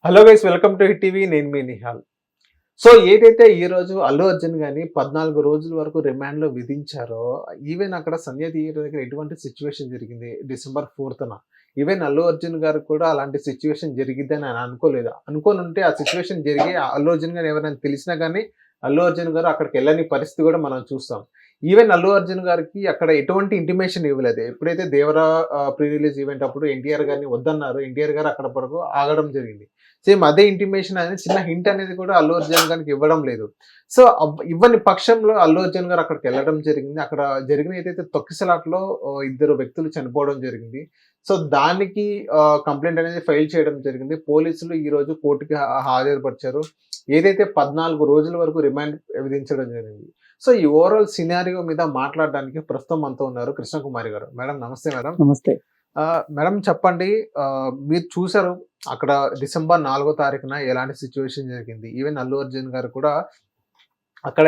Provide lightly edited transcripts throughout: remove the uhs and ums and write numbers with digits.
Hello guys, welcome to hit TV. నేను మీ Nihal. So ఏదైతే ఈ రోజు అల్లు అర్జున్ గాని 14 రోజుల వరకు రిమాండ్‌లో విధించారో, ఈవెన్ అక్కడ సంధ్య థియేటర్ దగ్గర ఎటువంటి సిట్యుయేషన్ జరిగింది డిసెంబర్ 4థ్. ఈవెన్ అల్లు అర్జున్ గారికి కూడా అలాంటి సిట్యుయేషన్ జరిగిద్దని ఆయన అనుకోలేదు. అనుకోనుంటే ఆ సిట్యుయేషన్ జరిగి అల్లు అర్జున్ గారు ఎవరైనా తెలిసినా గానీ అల్లు అర్జున్ గారు అక్కడికెళ్ళని పరిస్థితి కూడా మనం చూస్తాం. ఈవెన్ అల్లు అర్జున్ గారికి అక్కడ ఎటువంటి ఇంటిమేషన్ ఇవ్వలేదు. ఎప్పుడైతే దేవరా ప్రీ రిలీజ్ ఈవెంట్ అప్పుడు ఎన్టీఆర్ గారిని వద్దన్నారో, ఎన్టీఆర్ గారు అక్కడ వరకు ఆగడం జరిగింది. సేమ్ అదే ఇంటిమేషన్ అనేది చిన్న హింట్ అనేది కూడా అల్లు అర్జున్ గారికి ఇవ్వడం లేదు. సో ఇవ్వని పక్షంలో అల్లు అర్జున్ గారు అక్కడికి వెళ్ళడం జరిగింది. అక్కడ జరిగిన ఏదైతే తొక్కిసలాటలో ఇద్దరు వ్యక్తులు చనిపోవడం జరిగింది. సో దానికి కంప్లైంట్ అనేది ఫైల్ చేయడం జరిగింది. పోలీసులు ఈ రోజు కోర్టుకి హాజరుపరిచారు. ఏదైతే 14 రోజుల వరకు రిమాండ్ విధించడం జరిగింది. సో ఈ ఓవరాల్ సినారియో మీద మాట్లాడడానికి ప్రస్తుతం మనతో ఉన్నారు కృష్ణకుమారి గారు. మేడం నమస్తే. మేడం నమస్తే. మేడం చెప్పండి, మీరు చూసారు అక్కడ డిసెంబర్ 4వ తారీఖున ఎలాంటి సిచ్యువేషన్ జరిగింది. ఈవెన్ అల్లు అర్జున్ గారు కూడా అక్కడ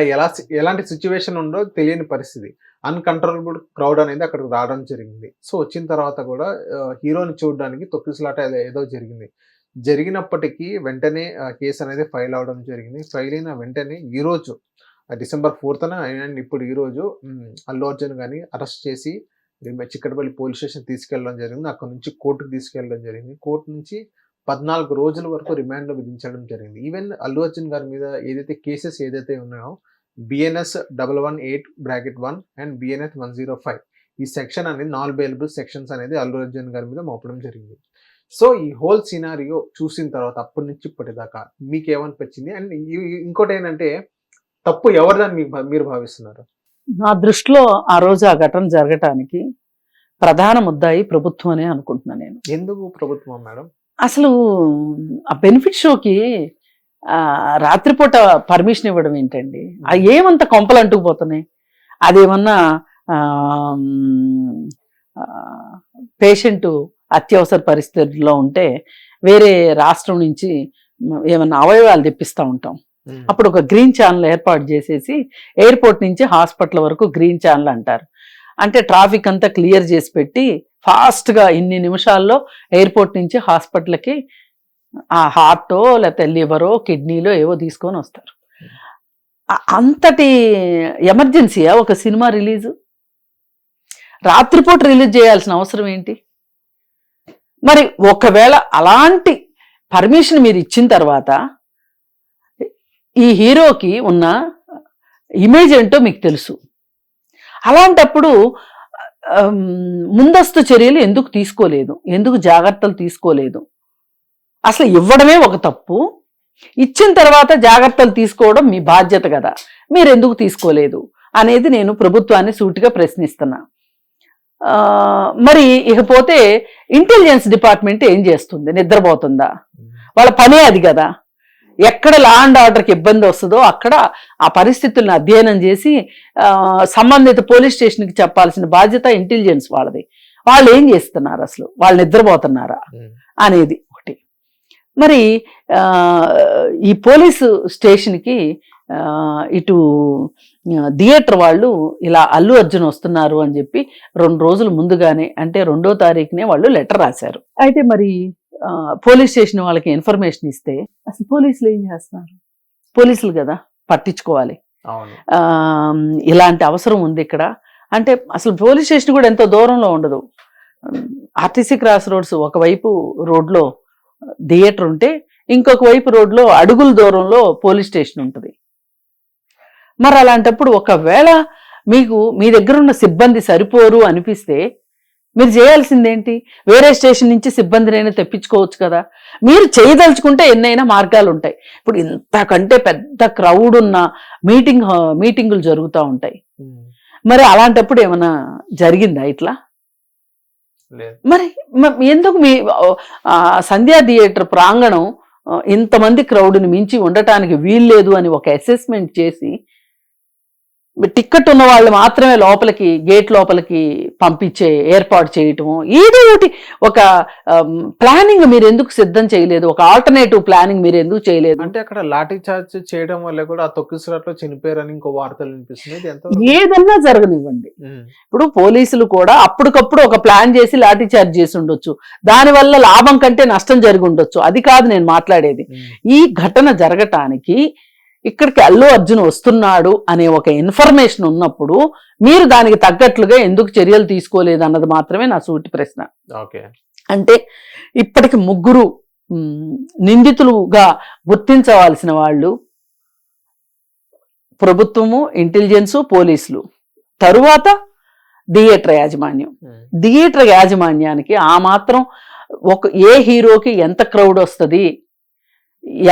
ఎలాంటి సిచ్యువేషన్ ఉందో తెలియని పరిస్థితి. అన్‌కంట్రోలబుల్ క్రౌడ్ అనేది అక్కడికి రావడం జరిగింది. సో వచ్చిన తర్వాత కూడా హీరోని చూడడానికి తొక్కిసలాట ఏదో జరిగింది. జరిగినప్పటికీ వెంటనే కేసు అనేది ఫైల్ అవ్వడం జరిగింది. ఫైల్ అయిన వెంటనే ఈరోజు డిసెంబర్ 4థ్ అండ్ ఇప్పుడు ఈరోజు అల్లు అర్జున్ గారిని అరెస్ట్ చేసి చిక్కడపల్లి పోలీస్ స్టేషన్ తీసుకెళ్ళడం జరిగింది. అక్కడ నుంచి కోర్టుకు తీసుకెళ్ళడం జరిగింది. కోర్టు నుంచి 14 రోజుల వరకు రిమాండ్‌లో విధించడం జరిగింది. ఈవెన్ అల్లు అర్జున్ గారి మీద ఏదైతే కేసెస్ ఏదైతే ఉన్నాయో BNS 118(1) అండ్ BNS 105 ఈ సెక్షన్ అనేది నాన్ బెయిలబుల్ సెక్షన్స్ అనేది అల్లు అర్జున్ గారి మీద మోపడం జరిగింది. సో ఈ హోల్ సినారియో చూసిన తర్వాత అప్పటి నుంచి ఇప్పటిదాకా మీకేమనిపించింది? అండ్ ఇంకోటి ఏంటంటే తప్పు ఎవరిదని మీరు భావిస్తున్నారు? నా దృష్టిలో ఆ రోజు ఆ ఘటన జరగటానికి ప్రధాన ముద్దాయి ప్రభుత్వం అనే అనుకుంటున్నాను నేను. ఎందుకు ప్రభుత్వం మేడం? అసలు ఆ బెనిఫిట్ షోకి రాత్రిపూట పర్మిషన్ ఇవ్వడం ఏంటండి? ఏమంత కొంపలు అంటుకుపోతున్నాయి? అదేమన్నా పేషెంట్ అత్యవసర పరిస్థితుల్లో ఉంటే వేరే రాష్ట్రం నుంచి ఏమన్నా అవయవాలు తెప్పిస్తూ ఉంటాం. అప్పుడు ఒక గ్రీన్ ఛానల్ ఏర్పాటు చేసేసి ఎయిర్పోర్ట్ నుంచి హాస్పిటల్ వరకు గ్రీన్ ఛానల్ అంటారు. అంటే ట్రాఫిక్ అంతా క్లియర్ చేసి పెట్టి ఫాస్ట్గా ఇన్ని నిమిషాల్లో ఎయిర్పోర్ట్ నుంచి హాస్పిటల్కి ఆ హార్టో లేకపోతే లివరో కిడ్నీలో ఏవో తీసుకొని వస్తారు. అంతటి ఎమర్జెన్సీయా ఒక సినిమా రిలీజు? రాత్రిపూట రిలీజ్ చేయాల్సిన అవసరం ఏంటి? మరి ఒకవేళ అలాంటి పర్మిషన్ మీరు ఇచ్చిన తర్వాత ఈ హీరోకి ఉన్న ఇమేజ్ ఏంటో మీకు తెలుసు. అలాంటప్పుడు ముందస్తు చర్యలు ఎందుకు తీసుకోలేదు? ఎందుకు జాగ్రత్తలు తీసుకోలేదు? అసలు ఇవ్వడమే ఒక తప్పు. ఇచ్చిన తర్వాత జాగ్రత్తలు తీసుకోవడం మీ బాధ్యత కదా, మీరు ఎందుకు తీసుకోలేదు అనేది నేను ప్రభుత్వాన్ని సూటిగా ప్రశ్నిస్తున్నా. మరి ఇకపోతే ఇంటెలిజెన్స్ డిపార్ట్మెంట్ ఏం చేస్తుంది? నిద్రపోతుందా? వాళ్ళ పనే అది కదా. ఎక్కడ లా అండ్ ఆర్డర్కి ఇబ్బంది వస్తుందో అక్కడ ఆ పరిస్థితులను అధ్యయనం చేసి సంబంధిత పోలీస్ స్టేషన్కి చెప్పాల్సిన బాధ్యత ఇంటెలిజెన్స్ వాళ్ళది. వాళ్ళు ఏం చేస్తున్నారు? అసలు వాళ్ళు నిద్రపోతున్నారా అనేది ఒకటి. మరి ఈ పోలీసు స్టేషన్కి ఇటు థియేటర్ వాళ్ళు ఇలా అల్లు అర్జున్ వస్తున్నారు అని చెప్పి 2 రోజుల ముందుగానే, అంటే 2వ తారీఖునే వాళ్ళు లెటర్ రాశారు. అయితే మరి పోలీస్ స్టేషన్ వాళ్ళకి ఇన్ఫర్మేషన్ ఇస్తే అసలు పోలీసులు ఏం చేస్తున్నారు? పోలీసులు కదా పట్టించుకోవాలి. ఇలాంటి అవసరం ఉంది ఇక్కడ అంటే అసలు పోలీస్ స్టేషన్ కూడా ఎంతో దూరంలో ఉండదు. ఆర్టీసీ క్రాస్ రోడ్స్ ఒకవైపు రోడ్లో థియేటర్ ఉంటే ఇంకొక వైపు రోడ్లో అడుగుల దూరంలో పోలీస్ స్టేషన్ ఉంటుంది. మరి అలాంటప్పుడు ఒకవేళ మీకు మీ దగ్గర ఉన్న సిబ్బంది సరిపోరు అనిపిస్తే మీరు చేయాల్సిందేంటి? వేరే స్టేషన్ నుంచి సిబ్బందినైనా తెప్పించుకోవచ్చు కదా. మీరు చేయదలుచుకుంటే ఎన్నైనా మార్గాలు ఉంటాయి. ఇప్పుడు ఇంతకంటే పెద్ద క్రౌడ్ ఉన్న మీటింగులు జరుగుతూ ఉంటాయి. మరి అలాంటప్పుడు ఏమైనా జరిగిందా ఇట్లా? మరి ఎందుకు మీ సంధ్యా థియేటర్ ప్రాంగణం ఇంతమంది క్రౌడ్ని మించి ఉండటానికి వీల్లేదు అని ఒక అసెస్మెంట్ చేసి టిక్కెట్ ఉన్న వాళ్ళు మాత్రమే లోపలికి గేట్ లోపలికి పంపించే ఏర్పాటు చేయటము, ఏదో ఒకటి ఒక ప్లానింగ్ మీరు ఎందుకు సిద్ధం చేయలేదు? ఒక ఆల్టర్నేటివ్ ప్లానింగ్ మీరు ఎందుకు చేయలేదు? అంటే అక్కడ లాఠీ చార్జ్ చేయడం వల్ల కూడా ఆ తొక్కిసలాట్లో చనిపోయారని ఇంకో వార్తలు వినిపిస్తుంది. ఇది ఎంత ఏదన్నా జరగనివ్వండి, ఇప్పుడు పోలీసులు కూడా అప్పటికప్పుడు ఒక ప్లాన్ చేసి లాఠీ చార్జ్ చేసి ఉండొచ్చు, దానివల్ల లాభం కంటే నష్టం జరిగి ఉండొచ్చు. అది కాదు నేను మాట్లాడేది. ఈ ఘటన జరగటానికి ఇక్కడికి అల్లు అర్జున్ వస్తున్నాడు అనే ఒక ఇన్ఫర్మేషన్ ఉన్నప్పుడు మీరు దానికి తగ్గట్లుగా ఎందుకు చర్యలు తీసుకోలేదు అన్నది మాత్రమే నా సూటి ప్రశ్న. అంటే ఇప్పటికి 3 నిందితులుగా గుర్తించవలసిన వాళ్ళు ప్రభుత్వము, ఇంటెలిజెన్స్, పోలీసులు, తరువాత థియేటర్ యాజమాన్యం. థియేటర్ యాజమాన్యానికి ఆ మాత్రం ఏ హీరోకి ఎంత క్రౌడ్ వస్తుంది,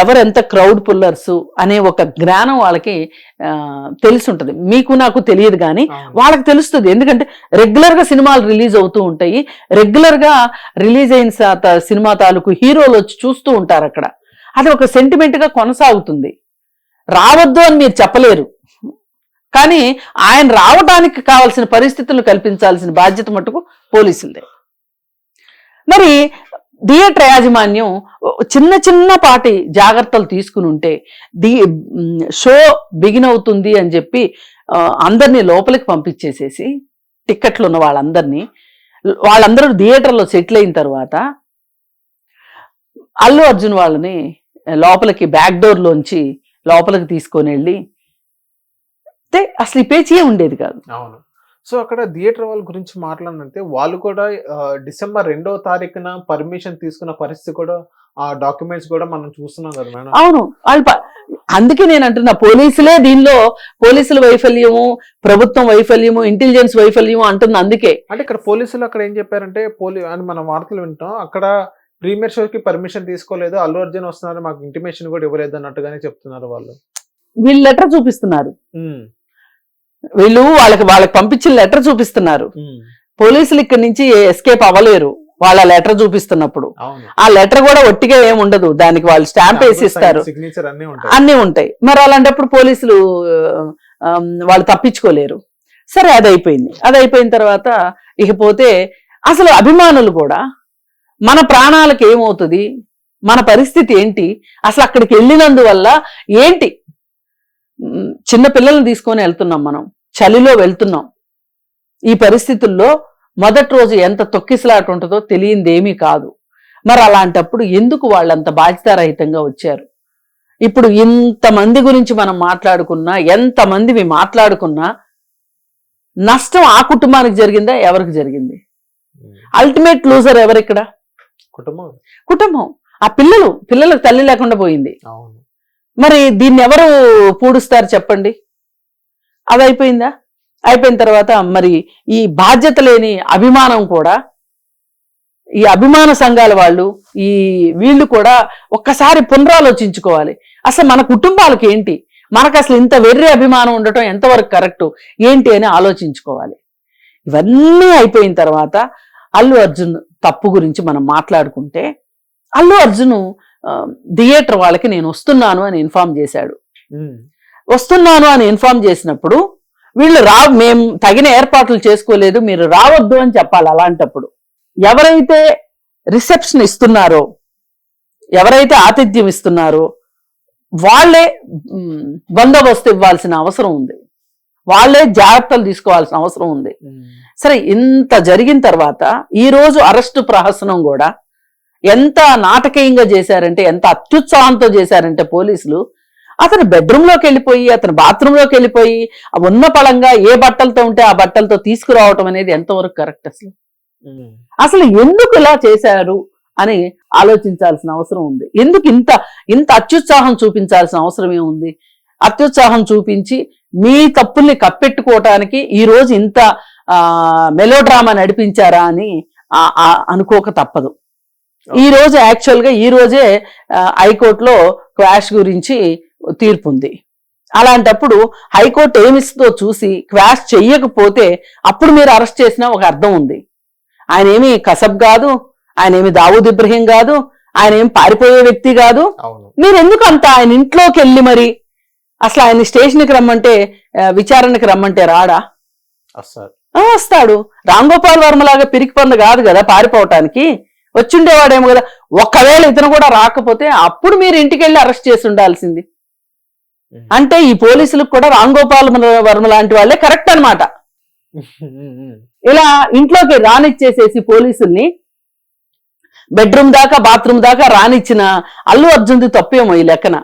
ఎవరెంత క్రౌడ్ పుల్లర్స్ అనే ఒక జ్ఞానం వాళ్ళకి తెలిసి ఉంటుంది. మీకు నాకు తెలియదు కానీ వాళ్ళకి తెలుస్తుంది. ఎందుకంటే రెగ్యులర్ గా సినిమాలు రిలీజ్ అవుతూ ఉంటాయి, రెగ్యులర్ గా రిలీజ్ అయిన సినిమా తాలూకు హీరోలు వచ్చి చూస్తూ ఉంటారు అక్కడ. అది ఒక సెంటిమెంట్ గా కొనసాగుతుంది. రావద్దు అని మీరు చెప్పలేరు, కానీ ఆయన రావడానికి కావాల్సిన పరిస్థితులను కల్పించాల్సిన బాధ్యత మటుకు పోలీసులదే. మరి థియేటర్ యాజమాన్యం చిన్నపాటి జాగ్రత్తలు తీసుకుని ఉంటే షో బిగిన్ అవుతుంది అని చెప్పి అందరినీ లోపలికి పంపించేసేసి టిక్కెట్లు ఉన్న వాళ్ళందరూ థియేటర్లో సెటిల్ అయిన తర్వాత అల్లు అర్జున్ వాళ్ళని లోపలికి బ్యాక్ డోర్ లోంచి లోపలికి తీసుకొని వెళ్ళి అసలు ఈ పేచీయే ఉండేది కాదు. అవును. సో అక్కడ థియేటర్ వాళ్ళ గురించి మాట్లాడినంటే వాళ్ళు కూడా డిసెంబర్ 2వ తారీఖున పర్మిషన్ తీసుకున్న పరిస్థితి కూడా, ఆ డాక్యుమెంట్స్ కూడా మనం చూస్తున్నాం కదా మేడం. అవును, అందుకే నేను అంటున్నా, పోలీసులే దీనిలో, పోలీసుల వైఫల్యము, ప్రభుత్వం వైఫల్యము, ఇంటెలిజెన్స్ వైఫల్యము అంటుంది. అందుకే అంటే ఇక్కడ పోలీసులు అక్కడ ఏం చెప్పారంటే, అని మనం వార్తలు వింటాం, అక్కడ ప్రీమియర్ షోకి పర్మిషన్ తీసుకోలేదు, అల్లు అర్జున్ వస్తున్నారు, మాకు ఇంటిమేషన్ కూడా ఇవ్వలేదు అన్నట్టుగానే చెప్తున్నారు వాళ్ళు. వీళ్ళు లెటర్ చూపిస్తున్నారు, వీళ్ళు వాళ్ళకి పంపించిన లెటర్ చూపిస్తున్నారు. పోలీసులు ఇక్కడి నుంచి ఎస్కేప్ అవ్వలేరు వాళ్ళ లెటర్ చూపిస్తున్నప్పుడు. ఆ లెటర్ కూడా ఒట్టిగా ఏమి ఉండదు, దానికి వాళ్ళు స్టాంప్ వేసి ఇస్తారు, అన్ని ఉంటాయి. మరి అలాంటప్పుడు పోలీసులు వాళ్ళు తప్పించుకోలేరు. సరే, అది అయిపోయిన తర్వాత ఇకపోతే అసలు అభిమానులు కూడా మన ప్రాణాలకు ఏమవుతుంది, మన పరిస్థితి ఏంటి, అసలు అక్కడికి వెళ్ళినందువల్ల ఏంటి, చిన్న పిల్లల్ని తీసుకొని వెళ్తున్నాం, మనం చలిలో వెళ్తున్నాం. ఈ పరిస్థితుల్లో మొదటి రోజు ఎంత తొక్కిసలాట ఉంటుందో తెలియందేమీ కాదు. మరి అలాంటప్పుడు ఎందుకు వాళ్ళంత బాధ్యతారహితంగా వచ్చారు? ఇప్పుడు ఇంతమంది గురించి మనం మాట్లాడుకున్నా, ఎంతమంది మాట్లాడుకున్నా, నష్టం ఆ కుటుంబానికి జరిగిందా, ఎవరికి జరిగింది? అల్టిమేట్ లూజర్ ఎవరిక్కడ? కుటుంబం. ఆ పిల్లలకు తల్లి లేకుండా పోయింది. మరి దీన్ని ఎవరు పూడుస్తారు చెప్పండి? అది అయిపోయిన తర్వాత మరి ఈ బాధ్యత లేని అభిమానం కూడా, ఈ అభిమాన సంఘాల వాళ్ళు, వీళ్ళు కూడా ఒక్కసారి పునరాలోచించుకోవాలి. అసలు మన కుటుంబాలకు ఏంటి, మనకు అసలు ఇంత వెర్రి అభిమానం ఉండటం ఎంతవరకు కరెక్టు ఏంటి అని ఆలోచించుకోవాలి. ఇవన్నీ అయిపోయిన తర్వాత అల్లు అర్జున్ తప్పు గురించి మనం మాట్లాడుకుంటే, అల్లు అర్జున్ థియేటర్ వాళ్ళకి నేను వస్తున్నాను అని ఇన్ఫార్మ్ చేశాడు. వస్తున్నాను అని ఇన్ఫార్మ్ చేసినప్పుడు వీళ్ళు మేము తగిన ఏర్పాట్లు చేసుకోలేదు, మీరు రావద్దు అని చెప్పాలి. అలాంటప్పుడు ఎవరైతే రిసెప్షన్ ఇస్తున్నారో, ఎవరైతే ఆతిథ్యం ఇస్తున్నారో వాళ్ళే బందోబస్తు ఇవ్వాల్సిన అవసరం ఉంది, వాళ్ళే జాగ్రత్తలు తీసుకోవాల్సిన అవసరం ఉంది. సరే, ఇంత జరిగిన తర్వాత ఈ రోజు అరెస్టు ప్రహసనం కూడా ఎంత నాటకీయంగా చేశారంటే, ఎంత అత్యుత్సాహంతో చేశారంటే పోలీసులు, అతను బెడ్రూమ్లోకి వెళ్ళిపోయి, అతను బాత్రూంలోకి వెళ్ళిపోయి, ఉన్న పళంగా ఏ బట్టలతో ఉంటే ఆ బట్టలతో తీసుకురావటం అనేది ఎంతవరకు కరెక్ట్? అసలు ఎందుకు ఇలా చేశారు అని ఆలోచించాల్సిన అవసరం ఉంది. ఎందుకు ఇంత అత్యుత్సాహం చూపించాల్సిన అవసరం ఏముంది? అత్యుత్సాహం చూపించి మీ తప్పుల్ని కప్పెట్టుకోవటానికి ఈ రోజు ఇంత మెలోడ్రామా నడిపించారా అని అనుకోక తప్పదు. ఈ రోజు యాక్చువల్గా ఈ రోజే హైకోర్టులో క్వాష్ గురించి తీర్పు ఉంది. అలాంటప్పుడు హైకోర్టు ఏమిస్తుందో చూసి క్వాష్ చెయ్యకపోతే అప్పుడు మీరు అరెస్ట్ చేసినా ఒక అర్థం ఉంది. ఆయన ఏమి కసబ్ కాదు, ఆయన ఏమి దావూద్ ఇబ్రహీం కాదు, ఆయన ఏమి పారిపోయే వ్యక్తి కాదు. మీరు ఎందుకు అంత ఆయన ఇంట్లోకి వెళ్ళి మరి అసలు ఆయన స్టేషన్కి రమ్మంటే విచారణకి రమ్మంటే రాడా? అస్సలు వస్తాడు. రామ్ గోపాల్ వర్మ లాగా పిరికి పంద కాదు కదా పారిపోవటానికి, వచ్చిండేవాడేమో కదా. ఒకవేళ ఇతను కూడా రాకపోతే అప్పుడు మీరు ఇంటికి వెళ్ళి అరెస్ట్ చేసి ఉండాల్సింది. అంటే ఈ పోలీసులకు కూడా రామ్ గోపాల్ వర్మ లాంటి వాళ్ళే కరెక్ట్ అన్నమాట. ఇలా ఇంట్లోకి రానిచ్చేసేసి పోలీసుల్ని బెడ్రూమ్ దాకా బాత్రూమ్ దాకా రానిచ్చిన అల్లు అర్జున్ది తప్పేమో ఈ లెక్కన.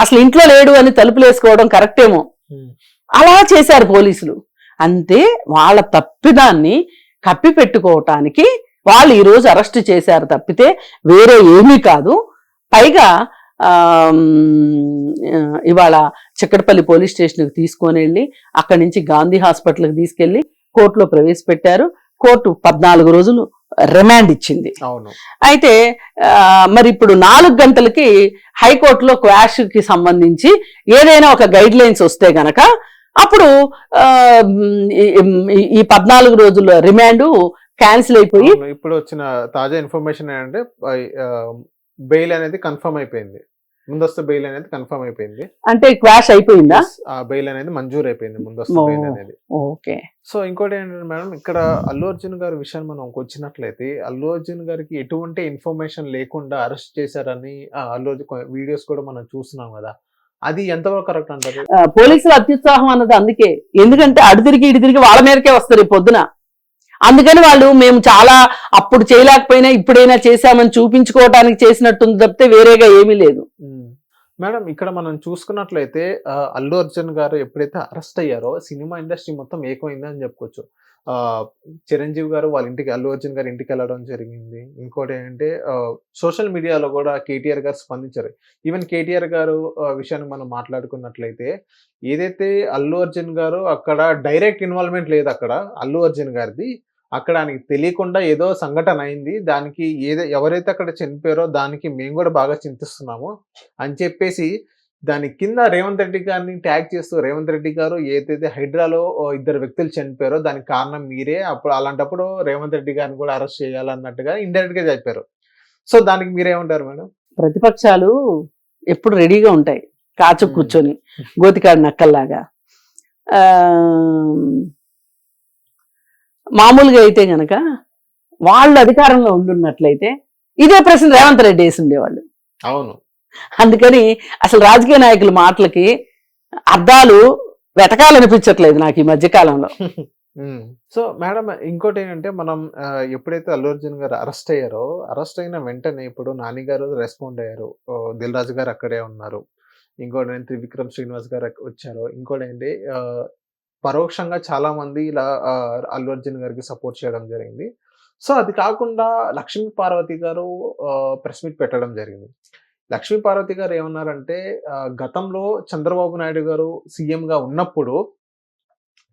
అసలు ఇంట్లో లేడు అని తలుపులు వేసుకోవడం కరెక్టేమో. అలా చేశారు పోలీసులు. అంతే, వాళ్ళ తప్పిదాన్ని కప్పి పెట్టుకోవటానికి వాళ్ళు ఈరోజు అరెస్ట్ చేశారు తప్పితే వేరే ఏమీ కాదు. పైగా ఇవాళ చిక్కడపల్లి పోలీస్ స్టేషన్కి తీసుకొని వెళ్ళి అక్కడి నుంచి గాంధీ హాస్పిటల్కి తీసుకెళ్లి కోర్టులో ప్రవేశపెట్టారు. కోర్టు 14 రోజులు రిమాండ్ ఇచ్చింది. అయితే మరి ఇప్పుడు 4 గంటలకి హైకోర్టులో క్వాష్ కి సంబంధించి ఏదైనా ఒక గైడ్ లైన్స్ వస్తే గనక అప్పుడు ఈ 14 రోజుల రిమాండ్ క్యాన్సిల్ అయిపోయి ఇప్పుడు వచ్చిన తాజా ఇన్ఫర్మేషన్ ఏంటంటే బెయిల్ అనేది కన్ఫర్మ్ అయిపోయింది. ముందస్తు బెయిల్ అనేది కన్ఫర్మ్ అయిపోయింది. అంటే క్వాష్ అయిపోయిందా? బెయిల్ అనేది మంజూరు అయిపోయింది, ముందస్తు బెయిల్ అనేది. ఓకే. సో ఇంకోటి ఏంటంటే మేడం, ఇక్కడ అల్లు అర్జున్ గారి విషయాన్ని మనం వచ్చినట్లయితే అల్లు అర్జున్ గారికి ఎటువంటి ఇన్ఫర్మేషన్ లేకుండా అరెస్ట్ చేశారని అల్లు అర్జున్ వీడియోస్ కూడా మనం చూస్తున్నాం కదా, అది ఎంతవరకు కరెక్ట్ అంటారు? పోలీసులు అత్యుత్సాహం అన్నది అందుకే. ఎందుకంటే అడు తిరిగి ఇటు తిరిగి వాళ్ళ మీదకే వస్తారు ఈ పొద్దున. అందుకని వాళ్ళు మేము చాలా అప్పుడు చేయలేకపోయినా ఇప్పుడైనా చేశామని చూపించుకోవటానికి చేసినట్టుంది తప్పితే వేరేగా ఏమీ లేదు. మేడం, ఇక్కడ మనం చూసుకున్నట్లయితే అల్లు అర్జున్ గారు ఎప్పుడైతే అరెస్ట్ అయ్యారో సినిమా ఇండస్ట్రీ మొత్తం ఏకమైంది అని చెప్పుకోవచ్చు. చిరంజీవి గారు వాళ్ళ ఇంటికి, అల్లు అర్జున్ గారి ఇంటికి వెళ్ళడం జరిగింది. ఇంకోటి ఏంటంటే సోషల్ మీడియాలో కూడా కేటీఆర్ గారు స్పందించారు. ఈవెన్ కేటీఆర్ గారు విషయాన్ని మనం మాట్లాడుకున్నట్లయితే ఏదైతే అల్లు అర్జున్ గారు అక్కడ డైరెక్ట్ ఇన్వాల్వ్మెంట్ లేదు, అక్కడ అల్లు అర్జున్ గారిది అక్కడ ఆయనకి తెలియకుండా ఏదో సంఘటన అయింది, దానికి ఎవరైతే అక్కడ చనిపోయారో దానికి మేము కూడా బాగా చింతిస్తున్నాము అని చెప్పేసి దాని కింద రేవంత్ రెడ్డి గారిని ట్యాగ్ చేస్తూ, రేవంత్ రెడ్డి గారు ఏదైతే హైడ్రాలో 2 వ్యక్తులు చనిపోయారో దానికి కారణం మీరే, అప్పుడు అలాంటప్పుడు రేవంత్ రెడ్డి గారిని కూడా అరెస్ట్ చేయాలన్నట్టుగా ఇండైరెక్ట్ గా చెప్పారు. సో దానికి మీరేమంటారు మేడం? ప్రతిపక్షాలు ఎప్పుడు రెడీగా ఉంటాయి, కాచు కూర్చొని గోతికాడు నక్కల్లాగా. మామూలుగా అయితే గనక వాళ్ళు అధికారంలో ఉండున్నట్లయితే ఇదే ప్రశ్న రేవంత్ రెడ్డి వేసి ఉండేవాళ్ళు. అవును. అందుకని అసలు రాజకీయ నాయకుల మాటలకి అర్థాలు వెతకాలనిపించట్లేదు నాకు ఈ మధ్యకాలంలో. సో మేడం, ఇంకోటి ఏంటంటే మనం ఎప్పుడైతే అల్లు అర్జున్ గారు అరెస్ట్ అయ్యారో, అరెస్ట్ అయిన వెంటనే ఇప్పుడు నాని గారు రెస్పాండ్ అయ్యారు, దిల్ రాజు గారు అక్కడే ఉన్నారు, ఇంకోటి ఏంటి త్రివిక్రమ్ శ్రీనివాస్ గారు వచ్చారు, ఇంకోటి ఏంటి పరోక్షంగా చాలా మంది ఇలా అల్లు అర్జున్ గారికి సపోర్ట్ చేయడం జరిగింది. సో అది కాకుండా లక్ష్మీ పార్వతి గారు ప్రెస్ మీట్ పెట్టడం జరిగింది. లక్ష్మీ పార్వతి గారు ఏమన్నారంటే గతంలో చంద్రబాబు నాయుడు గారు సీఎంగా ఉన్నప్పుడు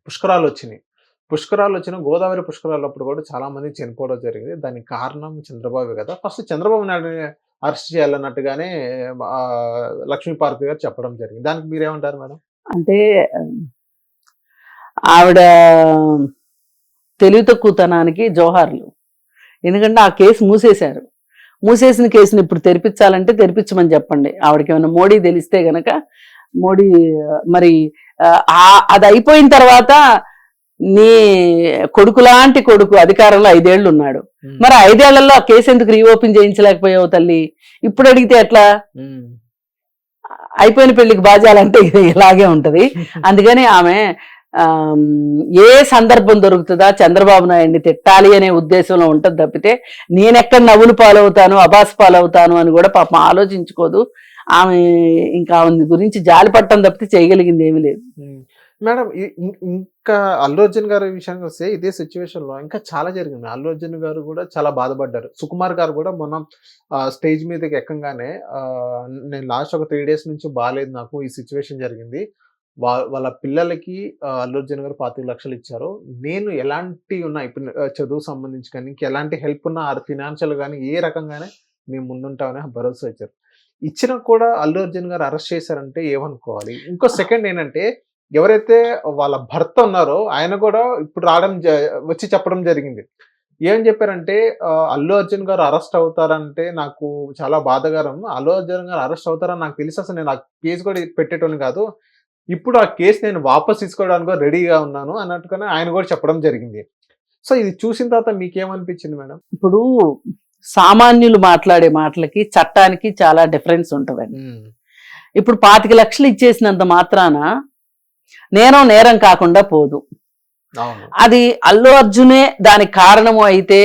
పుష్కరాలు వచ్చిన గోదావరి పుష్కరాలప్పుడు కూడా చాలా మంది చనిపోవడం జరిగింది, దానికి కారణం చంద్రబాబు కదా, ఫస్ట్ చంద్రబాబు నాయుడుని అరెస్ట్ చేయాలన్నట్టుగానే లక్ష్మీ పార్వతి గారు చెప్పడం జరిగింది. దానికి మీరేమంటారు మేడం? అంటే ఆవిడ తెలివి తక్కువతనానికి జోహార్లు. ఎందుకంటే ఆ కేసు మూసేశారు. మూసేసిన కేసుని ఇప్పుడు తెరిపించాలంటే తెరిపించమని చెప్పండి. ఆవిడకి ఏమైనా మోడీ తెలిస్తే గనక మోడీ మరి అది అయిపోయిన తర్వాత నీ కొడుకు లాంటి కొడుకు అధికారంలో 5 ఏళ్ళు ఉన్నాడు, మరి 5 ఏళ్లలో ఆ కేసు ఎందుకు రీఓపెన్ చేయించలేకపోయావు తల్లి? ఇప్పుడు అడిగితే ఎట్లా? అయిపోయిన పెళ్లికి బాజాలంటే ఇలాగే ఉంటది. అందుకని ఆమె ఏ సందర్భం దొరుకుతుందా చంద్రబాబు నాయుడిని తిట్టాలి అనే ఉద్దేశంలో ఉంటుంది తప్పితే నేనెక్కడ నవ్వులు పాలవుతాను, అబాస్ పాలవుతాను అని కూడా పాపం ఆలోచించుకోదు ఆమె. ఇంకా ఆమె గురించి జాలి పట్టడం తప్పితే చేయగలిగింది ఏమీ లేదు. మేడం, ఇంకా అల్లు అర్జున్ గారి విషయానికి వస్తే ఇదే సిచ్యువేషన్ లో ఇంకా చాలా జరిగింది. అల్లు అర్జున్ గారు కూడా చాలా బాధపడ్డారు. సుకుమార్ గారు కూడా మొన్న స్టేజ్ మీదకి ఎక్కగానే నేను లాస్ట్ ఒక 3 days నుంచి బాగాలేదు, నాకు ఈ సిచ్యువేషన్ జరిగింది, వాళ్ళ పిల్లలకి అల్లు అర్జున్ గారు 25 లక్షలు ఇచ్చారు, నేను ఎలాంటి ఉన్నా ఇప్పుడు చదువు సంబంధించి కానీ ఎలాంటి హెల్ప్ ఉన్నా ఫినాన్షియల్ కానీ ఏ రకంగానే మేము ముందుంటామని భరోసా ఇచ్చారు. ఇచ్చినా కూడా అల్లు అర్జున్ గారు అరెస్ట్ చేశారంటే ఏమనుకోవాలి? ఇంకో సెకండ్ ఏంటంటే ఎవరైతే వాళ్ళ భర్త ఉన్నారో ఆయన కూడా ఇప్పుడు వచ్చి చెప్పడం జరిగింది. ఏం చెప్పారంటే అల్లు అర్జున్ గారు అరెస్ట్ అవుతారంటే నాకు చాలా బాధకరం, అల్లు అర్జున్ గారు అరెస్ట్ అవుతారని నాకు తెలిసి అసలు నేను ఆ కేసు కూడా పెట్టేటోని కాదు, ఇప్పుడు ఆ కేసు నేను వాపస్ తీసుకోవడానికి కూడా రెడీగా ఉన్నాను అన్నట్టుగానే ఆయన కూడా చెప్పడం జరిగింది. సో ఇది చూసిన తర్వాత మీకేమనిపించింది మేడం? ఇప్పుడు సామాన్యులు మాట్లాడే మాటలకి చట్టానికి చాలా డిఫరెన్స్ ఉంటుందండి. ఇప్పుడు 25 లక్షలు ఇచ్చేసినంత మాత్రాన నేరం కాకుండా పోదు. అవును. అది అల్లు అర్జునే దానికి కారణము అయితే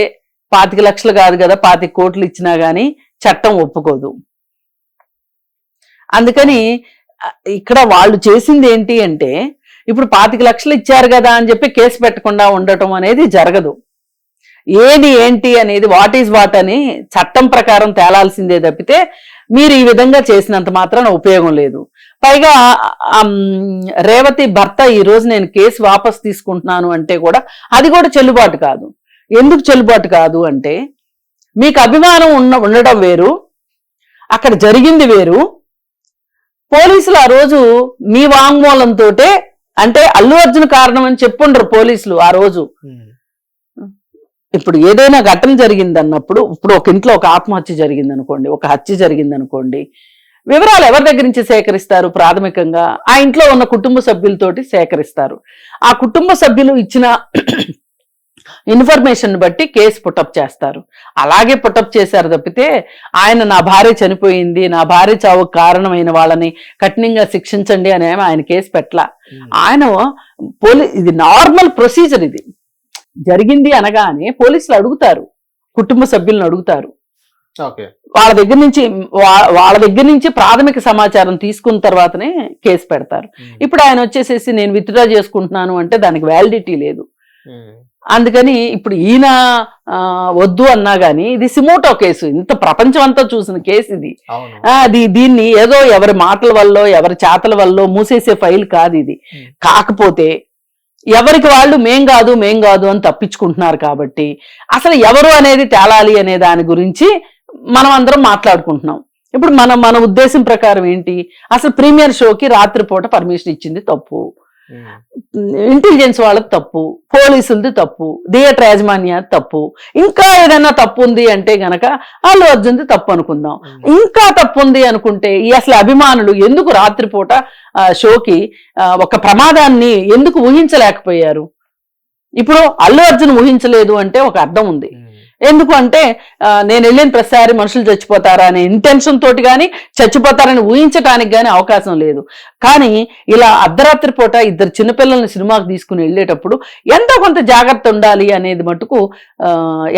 25 లక్షలు కాదు కదా, 25 కోట్లు ఇచ్చినా గానీ చట్టం ఒప్పుకోదు. అందుకని ఇక్కడ వాళ్ళు చేసింది ఏంటి అంటే, ఇప్పుడు 25 లక్షలు ఇచ్చారు కదా అని చెప్పి కేసు పెట్టకుండా ఉండటం అనేది జరగదు. ఏది ఏంటి అనేది వాట్ ఈజ్ వాట్ అని చట్టం ప్రకారం తేలాల్సిందే తప్పితే మీరు ఈ విధంగా చేసినంత మాత్రాన ఉపయోగం లేదు. పైగా రేవతి భర్త ఈ రోజు నేను కేసు వాపస్ తీసుకుంటున్నాను అంటే కూడా అది కూడా చెల్లుబాటు కాదు. ఎందుకు చెల్లుబాటు కాదు అంటే, మీకు అభిమానం ఉండడం వేరు, అక్కడ జరిగింది వేరు. పోలీసులు ఆ రోజు మీ వాంగ్మూలంతో అంటే అల్లు అర్జున్ కారణం అని చెప్పుండ్రు పోలీసులు ఆ రోజు. ఇప్పుడు ఏదైనా ఘటన జరిగింది అన్నప్పుడు, ఇప్పుడు ఒక ఇంట్లో ఒక ఆత్మహత్య జరిగింది అనుకోండి, ఒక హత్య జరిగింది అనుకోండి, వివరాలు ఎవరి దగ్గర నుంచి సేకరిస్తారు? ప్రాథమికంగా ఆ ఇంట్లో ఉన్న కుటుంబ సభ్యులతోటి సేకరిస్తారు. ఆ కుటుంబ సభ్యులు ఇచ్చిన ఇన్ఫర్మేషన్ బట్టి కేసు పుటప్ చేస్తారు. అలాగే పుటప్ చేశారు తప్పితే ఆయన నా భార్య చనిపోయింది, నా భార్య చావుకు కారణమైన వాళ్ళని కఠినంగా శిక్షించండి అని ఆయన కేసు పెట్టలా. ఆయన ఇది నార్మల్ ప్రొసీజర్. ఇది జరిగింది అనగానే పోలీసులు అడుగుతారు, కుటుంబ సభ్యులను అడుగుతారు. వాళ్ళ దగ్గర నుంచి ప్రాథమిక సమాచారం తీసుకున్న తర్వాతనే కేసు పెడతారు. ఇప్పుడు ఆయన వచ్చేసేసి నేను విత్డ్రా చేసుకుంటున్నాను అంటే దానికి వ్యాలిడిటీ లేదు. అందుకని ఇప్పుడు ఈయన వద్దు అన్నా గానీ ఇది సిమోటో కేసు, ఇంత ప్రపంచం అంతా చూసిన కేసు ఇది. దీన్ని ఏదో ఎవరి మాటల వల్ల ఎవరి చేతల వల్ల మూసేసే ఫైల్ కాదు ఇది. కాకపోతే ఎవరికి వాళ్ళు మేం కాదు అని తప్పించుకుంటున్నారు కాబట్టి అసలు ఎవరు అనేది తేలాలి అనే దాని గురించి మనం అందరం మాట్లాడుకుంటున్నాం. ఇప్పుడు మన ఉద్దేశం ప్రకారం ఏంటి, అసలు ప్రీమియర్ షోకి రాత్రిపూట పర్మిషన్ ఇచ్చింది తప్పు, ఇంటెలిజెన్స్ వాళ్ళది తప్పు, పోలీసులది తప్పు, థియేటర్ యాజమాన్యాది తప్పు. ఇంకా ఏదైనా తప్పు ఉంది అంటే గనక అల్లు అర్జున్ది తప్పు అనుకుందాం. ఇంకా తప్పు ఉంది అనుకుంటే ఈ అసలు అభిమానులు ఎందుకు రాత్రిపూట షోకి ఒక ప్రమాదాన్ని ఎందుకు ఊహించలేకపోయారు? ఇప్పుడు అల్లు అర్జున్ ఊహించలేదు అంటే ఒక అర్థం ఉంది. ఎందుకు అంటే నేను వెళ్ళిన ప్రతిసారి మనుషులు చచ్చిపోతారా అనే ఇంటెన్షన్ తోటి కానీ చచ్చిపోతారని ఊహించడానికి కానీ అవకాశం లేదు. కానీ ఇలా అర్ధరాత్రి పూట ఇద్దరు చిన్నపిల్లల్ని సినిమాకి తీసుకుని వెళ్ళేటప్పుడు ఎంతో కొంత జాగ్రత్త ఉండాలి అనేది మటుకు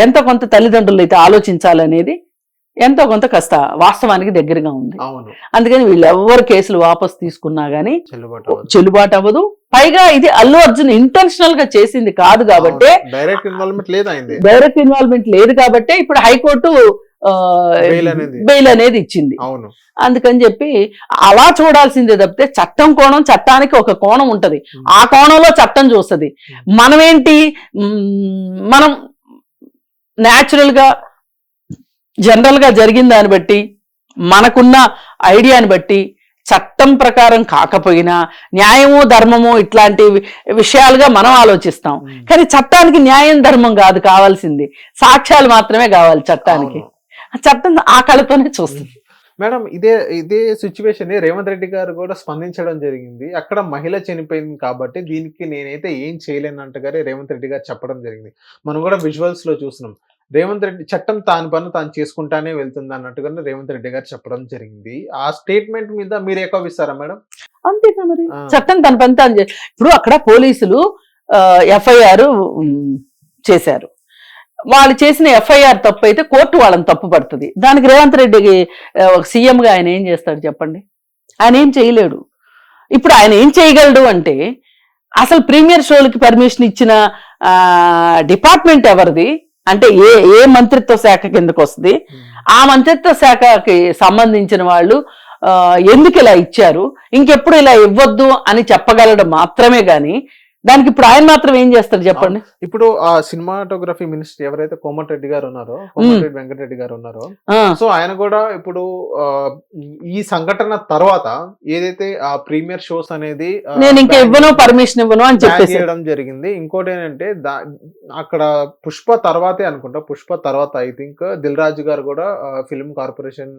ఎంతో కొంత తల్లిదండ్రులు అయితే ఆలోచించాలనేది ఎంతో కొంత కాస్త వాస్తవానికి దగ్గరగా ఉంది. అందుకని వీళ్ళెవ్వరు కేసులు వాపస్ తీసుకున్నా గానీ చెల్లుబాటు అవ్వదు. పైగా ఇది అల్లు అర్జున్ ఇంటెన్షనల్ గా చేసింది కాదు కాబట్టి, డైరెక్ట్ ఇన్వాల్వ్మెంట్ లేదు కాబట్టి ఇప్పుడు హైకోర్టు బెయిల్ అనేది ఇచ్చింది. అందుకని చెప్పి అలా చూడాల్సిందే తప్పితే చట్టం కోణం, చట్టానికి ఒక కోణం ఉంటది, ఆ కోణంలో చట్టం చూస్తుంది. మనమేంటి, మనం న్యాచురల్ గా జనరల్ గా జరిగిన దాన్ని బట్టి మనకున్న ఐడియాని బట్టి చట్టం ప్రకారం కాకపోయినా న్యాయము ధర్మము ఇట్లాంటి విషయాలుగా మనం ఆలోచిస్తాం. కానీ చట్టానికి న్యాయం ధర్మం కాదు కావాల్సింది, సాక్ష్యాలు మాత్రమే కావాలి చట్టానికి. చట్టం ఆ కళతోనే చూస్తుంది. మేడం ఇదే సిచ్యువేషన్ రేవంత్ రెడ్డి గారు కూడా స్పందించడం జరిగింది. అక్కడ మహిళ చనిపోయింది కాబట్టి దీనికి నేనైతే ఏం చేయలేనంటగానే రేవంత్ రెడ్డి గారు చెప్పడం జరిగింది. మనం కూడా విజువల్స్ లో చూస్తున్నాం. రేవంత్ రెడ్డి చట్టం తాను పని తాను చేసుకుంటానే వెళ్తుంది అన్నట్టుగానే రేవంత్ రెడ్డి గారు చెప్పడం జరిగింది. ఆ స్టేట్మెంట్ మీద మీరు ఏకోపిస్తారా మేడం? అంతేగా మరి, చట్టం తన పని తాను. ఇప్పుడు అక్కడ పోలీసులు ఎఫ్ఐఆర్ చేశారు, వాళ్ళు చేసిన ఎఫ్ఐఆర్ తప్పు అయితే కోర్టు వాళ్ళని తప్పు పడుతుంది. దానికి రేవంత్ రెడ్డికి సీఎంగా ఆయన ఏం చేస్తాడు చెప్పండి? ఆయన ఏం చేయలేడు. ఇప్పుడు ఆయన ఏం చేయగలడు అంటే, అసలు ప్రీమియర్ షోలకి పర్మిషన్ ఇచ్చిన డిపార్ట్మెంట్ ఎవరిది అంటే ఏ మంత్రిత్వ శాఖ కిందకు వస్తుంది, ఆ మంత్రిత్వ శాఖకి సంబంధించిన వాళ్ళు ఎందుకు ఇలా ఇచ్చారు, ఇంకెప్పుడు ఇలా ఇవ్వద్దు అని చెప్పగలడం మాత్రమే గాని దానికి ఇప్పుడు ఆయన మాత్రం ఏం చేస్తారు చెప్పండి? ఇప్పుడు ఆ సినిమాటోగ్రఫీ మినిస్టర్ ఎవరైతే కోమటిరెడ్డి గారు ఉన్నారో, కోమటిరెడ్డి వెంకటరెడ్డి గారు ఉన్నారో, సో ఆయన కూడా ఇప్పుడు ఈ సంఘటన తర్వాత ఏదైతే ఆ ప్రీమియర్ షోస్ అనేది నేను ఇంకా ఇవ్వను, పర్మిషన్ ఇవ్వను అని చేయడం జరిగింది. ఇంకోటి ఏంటంటే అక్కడ పుష్ప తర్వాతే అనుకుంటా, పుష్ప తర్వాత ఐ థింక్ దిల్ రాజు గారు కూడా ఫిల్మ్ కార్పొరేషన్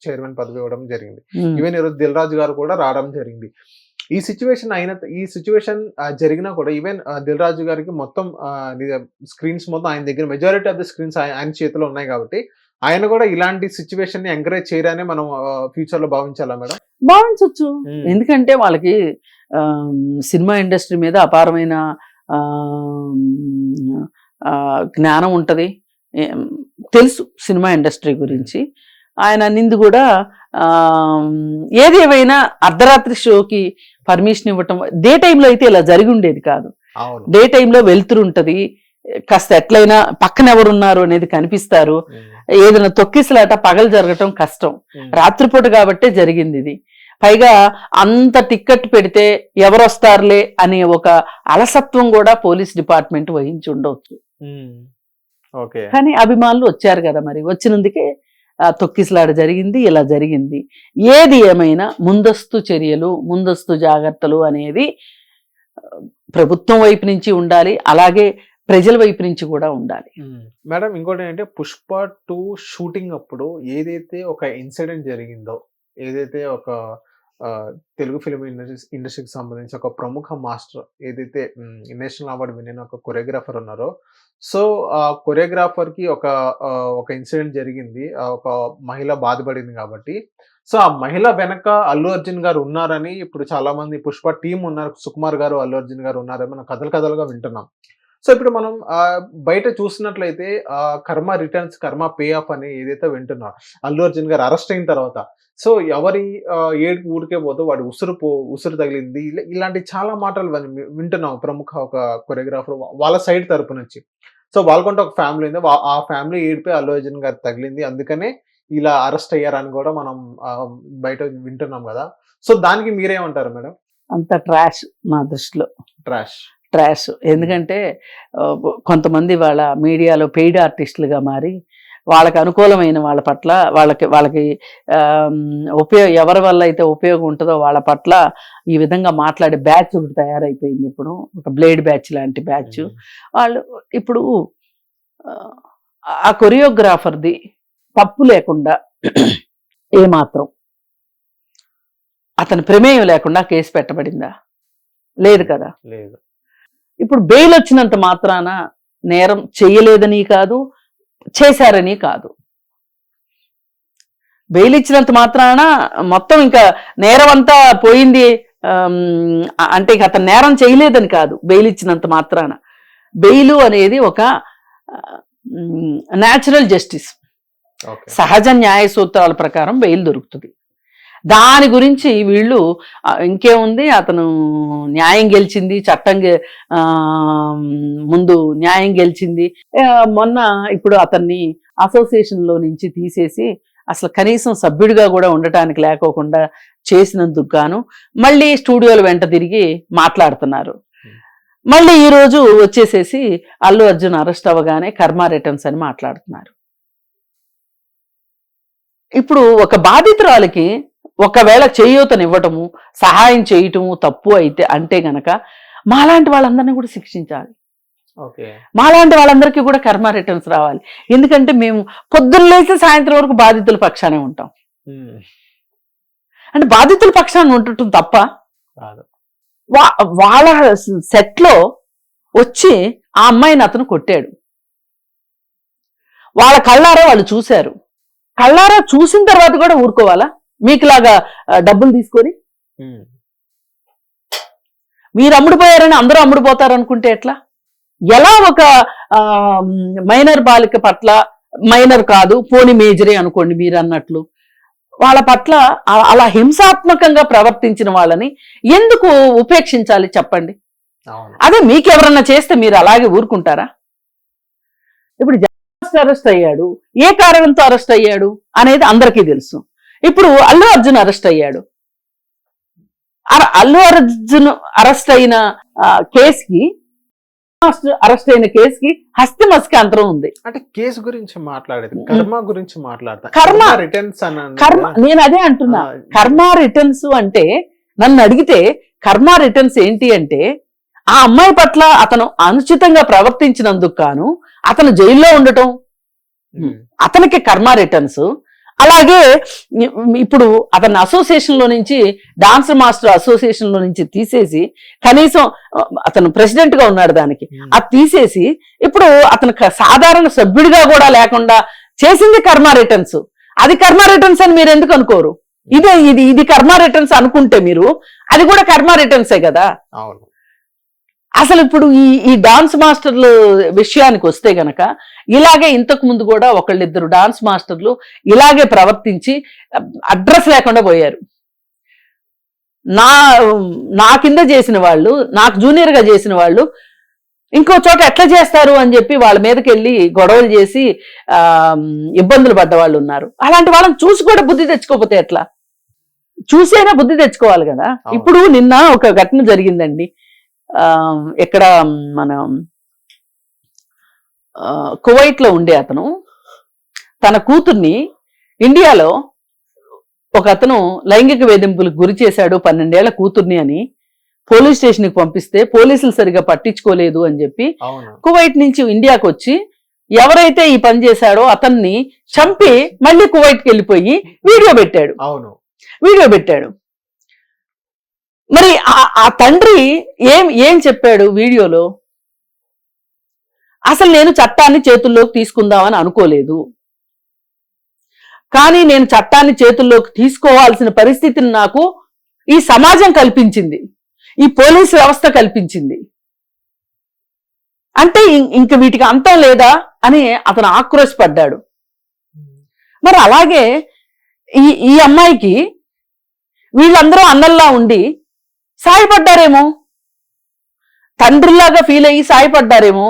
చైర్మన్ పదవి ఇవ్వడం జరిగింది. ఈవెన్ ఈరోజు దిల్ రాజు గారు కూడా రావడం జరిగింది. ఈ సిచ్యువేషన్ జరిగినా కూడా ఈవెన్ దిల్ రాజు గారికి మొత్తం స్క్రీన్స్ మొత్తం ఆయన దగ్గర మెజారిటీ ఆఫ్ ద స్క్రీన్స్ ఆయన చేతిలో ఉన్నాయి కాబట్టి ఆయన కూడా ఇలాంటి సిచ్యువేషన్ ని ఎంకరేజ్ చేయడానే మనం ఫ్యూచర్ లో భావించాలా మేడం? భావించవచ్చు. ఎందుకంటే వాళ్ళకి సినిమా ఇండస్ట్రీ మీద అపారమైన జ్ఞానం ఉంటది, తెలుసు సినిమా ఇండస్ట్రీ గురించి. ఆయన అన్నింది కూడా ఏది ఏమైనా అర్ధరాత్రి షోకి పర్మిషన్ ఇవ్వటం, డే టైంలో అయితే ఇలా జరిగి ఉండేది కాదు. డే టైంలో వెళ్తురుంటది, కాస్త ఎట్లయినా పక్కన ఎవరున్నారు అనేది కనిపిస్తారు. ఏదైనా తొక్కిసలాట పగలు జరగటం కష్టం, రాత్రిపూట కాబట్టే జరిగింది ఇది. పైగా అంత టిక్కెట్ పెడితే ఎవరు వస్తారులే అనే ఒక అలసత్వం కూడా పోలీస్ డిపార్ట్మెంట్ వహించి ఉండవచ్చు. కానీ అభిమానులు వచ్చారు కదా, మరి వచ్చినందుకే తొక్కిసలాట జరిగింది, ఇలా జరిగింది. ఏది ఏమైనా ముందస్తు చర్యలు, ముందస్తు జాగ్రత్తలు అనేది ప్రభుత్వం వైపు నుంచి ఉండాలి, అలాగే ప్రజల వైపు నుంచి కూడా ఉండాలి. మేడం ఇంకోటి ఏంటంటే పుష్ప 2 షూటింగ్ అప్పుడు ఏదైతే ఒక ఇన్సిడెంట్ జరిగిందో, ఏదైతే ఒక తెలుగు ఫిల్మ్ ఇండస్ట్రీకి సంబంధించి ఒక ప్రముఖ మాస్టర్ ఏదైతే నేషనల్ అవార్డు విన్న ఒక కొరియోగ్రాఫర్ ఉన్నారో, సో ఆ కొరియోగ్రాఫర్ కి ఒక ఇన్సిడెంట్ జరిగింది, ఒక మహిళ బాధపడింది కాబట్టి, సో ఆ మహిళ వెనక అల్లు అర్జున్ గారు ఉన్నారని ఇప్పుడు చాలా మంది పుష్ప టీం ఉన్నారు, సుకుమార్ గారు అల్లు అర్జున్ గారు ఉన్నారని మనం కథలుగా వింటున్నాం. సో ఇప్పుడు మనం బయట చూసినట్లయితే కర్మ రిటర్న్స్ కర్మ పే ఆఫ్ అని ఏదైతే వింటున్నాం, అల్లు అర్జున్ గారు అరెస్ట్ అయిన తర్వాత సో ఎవరి ఏడుకు ఊరికే పోతూ వాడు ఉసురు తగిలింది, ఇలాంటి చాలా మాటలు వింటున్నాం ప్రముఖ ఒక కొరియోగ్రాఫర్ వాళ్ళ సైడ్ తరపు నుంచి. సో వాళ్ళకంటే ఒక ఫ్యామిలీ ఉంది, ఆ ఫ్యామిలీ ఏడిపై అల్లు అర్జున్ గారు తగిలింది, అందుకనే ఇలా అరెస్ట్ అయ్యారని కూడా మనం బయట వింటున్నాం కదా. సో దానికి మీరేమంటారు మేడం? అంత ట్రాష్ నా దృష్టిలో, ట్రాష్. ఎందుకంటే కొంతమంది వాళ్ళ మీడియాలో పెయిడ్ ఆర్టిస్టులుగా మారి వాళ్ళకి అనుకూలమైన వాళ్ళ పట్ల వాళ్ళకి ఎవరి వల్ల అయితే ఉపయోగం ఉంటుందో వాళ్ళ పట్ల ఈ విధంగా మాట్లాడే బ్యాచ్ ఒకటి తయారైపోయింది. ఇప్పుడు ఒక బ్లేడ్ బ్యాచ్ లాంటి బ్యాచ్. వాళ్ళు ఇప్పుడు ఆ కొరియోగ్రాఫర్ది తప్పు లేకుండా ఏమాత్రం అతని ప్రమేయం లేకుండా కేసు పెట్టబడిందా? లేదు కదా. లేదు. ఇప్పుడు బెయిల్ వచ్చినంత మాత్రాన నేరం చెయ్యలేదని కాదు, చేశారని కాదు. బెయిల్ ఇచ్చినంత మాత్రాన మొత్తం ఇంకా నేరం అంతా పోయింది అంటే ఇక అతను నేరం చేయలేదని కాదు. బెయిల్ ఇచ్చినంత మాత్రాన, బెయిలు అనేది ఒక న్యాచురల్ జస్టిస్, సహజ న్యాయ సూత్రాల ప్రకారం బెయిల్ దొరుకుతుంది. దాని గురించి వీళ్ళు ఇంకేముంది, అతను న్యాయం గెలిచింది, చట్టం ముందు న్యాయం గెలిచింది. మొన్న ఇప్పుడు అతన్ని అసోసియేషన్లో నుంచి తీసేసి అసలు కనీసం సభ్యుడిగా కూడా ఉండటానికి లేకోకుండా చేసినందుకు గాను మళ్ళీ స్టూడియోల వెంట తిరిగి మాట్లాడుతున్నారు. మళ్ళీ ఈరోజు వచ్చేసేసి అల్లు అర్జున్ అరెస్ట్ అవ్వగానే కర్మ రిటర్న్స్ అని మాట్లాడుతున్నారు. ఇప్పుడు ఒక బాధితురాలకి ఒకవేళ చేయూతనివ్వటము, సహాయం చేయటము తప్పు అయితే అంటే గనక మాలాంటి వాళ్ళందరినీ కూడా శిక్షించాలి. మాలాంటి వాళ్ళందరికీ కూడా కర్మ రిటర్న్స్ రావాలి. ఎందుకంటే మేము పొద్దున్న లేచి సాయంత్రం వరకు బాధితుల పక్షానే ఉంటాం. అంటే బాధితుల పక్షాన్ని ఉండటం తప్ప? వాళ్ళ సెట్లో వచ్చి ఆ అమ్మాయిని అతను కొట్టాడు, వాళ్ళ కళ్ళారా వాళ్ళు చూశారు. కళ్ళారా చూసిన తర్వాత కూడా ఊరుకోవాలా? మీకులాగా డబ్బులు తీసుకొని మీరు అమ్ముడుపోయారని అందరూ అమ్ముడుపోతారు అనుకుంటే ఎట్లా? ఎలా ఒక మైనర్ బాలిక పట్ల, మైనర్ కాదు పోనీ మేజరే అనుకోండి మీరు అన్నట్లు, వాళ్ళ పట్ల అలా హింసాత్మకంగా ప్రవర్తించిన వాళ్ళని ఎందుకు ఉపేక్షించాలి చెప్పండి? అదే మీకెవరన్నా చేస్తే మీరు అలాగే ఊరుకుంటారా? ఇప్పుడు అరెస్ట్ అయ్యాడు, ఏ కారణంతో అరెస్ట్ అయ్యాడు అనేది అందరికీ తెలుసు. ఇప్పుడు అల్లు అర్జున్ అరెస్ట్ అయ్యాడు. అల్లు అర్జున్ అరెస్ట్ అయిన కేసుకి, అరెస్ట్ అయిన కేసుకి హస్తిమస్కి అంతరం ఉంది. అంటే కేసు గురించి మాట్లాడేది, కర్మ గురించి మాట్లాడతా. కర్మ రిటర్న్స్, నేను అదే అంటున్నా. కర్మ రిటర్న్స్ అంటే నన్ను అడిగితే కర్మ రిటర్న్స్ ఏంటి అంటే, ఆ అమ్మాయి పట్ల అతను అనుచితంగా ప్రవర్తించినందుకు గాను అతను జైల్లో ఉండటం అతనికి కర్మ రిటర్న్స్. అలాగే ఇప్పుడు అతని అసోసియేషన్ లో నుంచి డాన్స్ మాస్టర్ అసోసియేషన్ లో నుంచి తీసేసి కనీసం అతను ప్రెసిడెంట్ గా ఉన్నాడు దానికి, అది తీసేసి ఇప్పుడు అతను సాధారణ సభ్యుడిగా కూడా లేకుండా చేసింది కర్మ రిటర్న్స్. అది కర్మ రిటర్న్స్ అని మీరు ఎందుకు అనుకోరు? ఇది కర్మ రిటర్న్స్ అనుకుంటే మీరు అది కూడా కర్మ రిటర్న్సే కదా. అవును. అసలు ఇప్పుడు ఈ డాన్స్ మాస్టర్లు విషయానికి వస్తే గనక ఇలాగే ఇంతకు ముందు కూడా ఒకళ్ళిద్దరు డాన్స్ మాస్టర్లు ఇలాగే ప్రవర్తించి అడ్రస్ లేకుండా పోయారు. నా కింద చేసిన వాళ్ళు, నాకు జూనియర్ గా చేసిన వాళ్ళు ఇంకో చోట ఎట్లా చేస్తారు అని చెప్పి వాళ్ళ మీదకి వెళ్ళి గొడవలు చేసి ఇబ్బందులు పడ్డ వాళ్ళు ఉన్నారు. అలాంటి వాళ్ళని చూసి కూడా బుద్ధి తెచ్చుకోకపోతే ఎట్లా? చూసైనా బుద్ధి తెచ్చుకోవాలి కదా. ఇప్పుడు నిన్న ఒక ఘటన జరిగిందండి. ఎక్కడ మన కువైట్ లో ఉండే అతను తన కూతుర్ని ఇండియాలో ఒక అతను లైంగిక వేధింపులకు గురి చేశాడు 12 ఏళ్ల కూతుర్ని అని పోలీస్ స్టేషన్ కి పంపిస్తే పోలీసులు సరిగా పట్టించుకోలేదు అని చెప్పి కువైట్ నుంచి ఇండియాకి వచ్చి ఎవరైతే ఈ పని చేశాడో అతన్ని చంపి మళ్ళీ కువైట్కి వెళ్ళిపోయి వీడియో పెట్టాడు. మరి ఆ తండ్రి ఏం చెప్పాడు వీడియోలో? అసలు నేను చట్టాన్ని చేతుల్లోకి తీసుకుందామని అనుకోలేదు, కానీ నేను చట్టాన్ని చేతుల్లోకి తీసుకోవాల్సిన పరిస్థితిని నాకు ఈ సమాజం కల్పించింది, ఈ పోలీసు వ్యవస్థ కల్పించింది. అంటే ఇంక వీటికి అంతం లేదా అని అతను ఆక్రోశపడ్డాడు. మరి అలాగే ఈ అమ్మాయికి వీళ్ళందరూ అన్నల్లా ఉండి సాయపడ్డారేమో, తండ్రిలాగా ఫీల్ అయ్యి సాయపడ్డారేమో.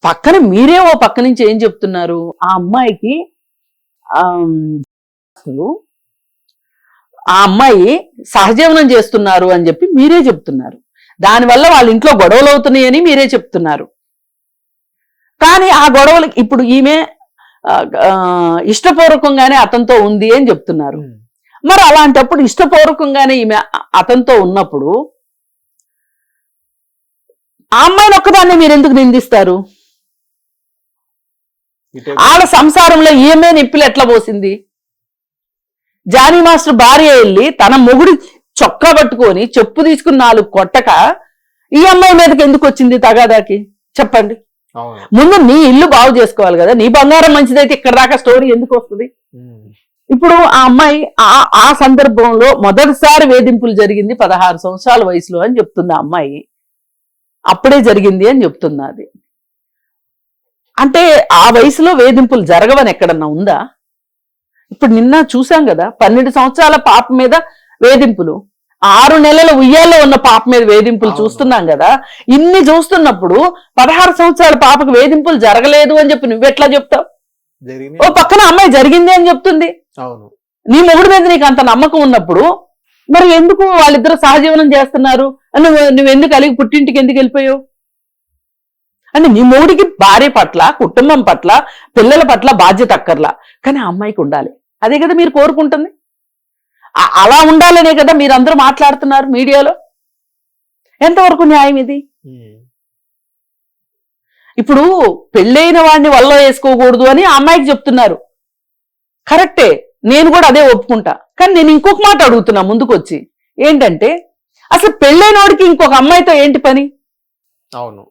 పక్కన మీరే ఓ పక్క నుంచి ఏం చెప్తున్నారు? ఆ అమ్మాయికి ఆ అమ్మాయి సహజీవనం చేస్తున్నారు అని చెప్పి మీరే చెప్తున్నారు. దానివల్ల వాళ్ళ ఇంట్లో గొడవలు అవుతున్నాయని మీరే చెప్తున్నారు. కానీ ఆ గొడవలు ఇప్పుడు ఈమె ఇష్టపూర్వకంగానే అతనితో ఉంది అని చెప్తున్నారు. మరి అలాంటప్పుడు ఇష్టపూర్వకంగానే ఈమె అతనితో ఉన్నప్పుడు ఆ అమ్మాయిని ఒక్కదాన్ని మీరు ఎందుకు నిందిస్తారు? ఆడ సంసారంలో ఈమె నిప్పులు ఎట్లా పోసింది? జానీ మాస్టర్ భార్య వెళ్ళి తన మొగుడి చొక్కా పట్టుకొని చెప్పు తీసుకుని 4 కొట్టక ఈ అమ్మాయి మీదకి ఎందుకు వచ్చింది తగాదాకి? చెప్పండి. ముందు నీ ఇల్లు బాగు చేసుకోవాలి కదా. నీ బంగారం మంచిదైతే ఇక్కడ దాకా స్టోరీ ఎందుకు వస్తుంది? ఇప్పుడు ఆ అమ్మాయి ఆ సందర్భంలో మొదటిసారి వేధింపులు జరిగింది 16 సంవత్సరాల వయసులో అని చెప్తుంది ఆ అమ్మాయి. అప్పుడే జరిగింది అని చెప్తుంది. అది అంటే ఆ వయసులో వేధింపులు జరగవని ఎక్కడన్నా ఉందా? ఇప్పుడు నిన్న చూసాం కదా, 12 సంవత్సరాల పాప మీద వేధింపులు, 6 నెలల ఉయ్యాల్లో ఉన్న పాప మీద వేధింపులు చూస్తున్నాం కదా. ఇన్ని చూస్తున్నప్పుడు 16 సంవత్సరాల పాపకు వేధింపులు జరగలేదు అని చెప్పి నువ్వెట్లా చెప్తావు? ఓ పక్కన అమ్మాయి జరిగింది అని చెప్తుంది. నీ మొగుడు మీద నీకు అంత నమ్మకం ఉన్నప్పుడు మరి ఎందుకు వాళ్ళిద్దరు సహజీవనం చేస్తున్నారు? నువ్వెందుకు అలిగి పుట్టింటికి ఎందుకు వెళ్ళిపోయావు? అంటే నీ మొగుడికి భార్య పట్ల, కుటుంబం పట్ల, పిల్లల పట్ల బాధ్యత అక్కర్లా, కానీ ఆ అమ్మాయికి ఉండాలి. అదే కదా మీరు కోరుకుంటుంది. అలా ఉండాలనే కదా మీరందరూ మాట్లాడుతున్నారు మీడియాలో. ఎంతవరకు న్యాయం ఇది? ఇప్పుడు పెళ్ళైన వాడిని వల్ల వేసుకోకూడదు అని ఆ అమ్మాయికి చెప్తున్నారు. కరెక్టే, నేను కూడా అదే ఒప్పుకుంటా. కానీ నేను ఇంకొక మాట అడుగుతున్నా ముందుకు వచ్చి, ఏంటంటే అసలు పెళ్ళైనోడికి ఇంకొక అమ్మాయితో ఏంటి పని? అవును,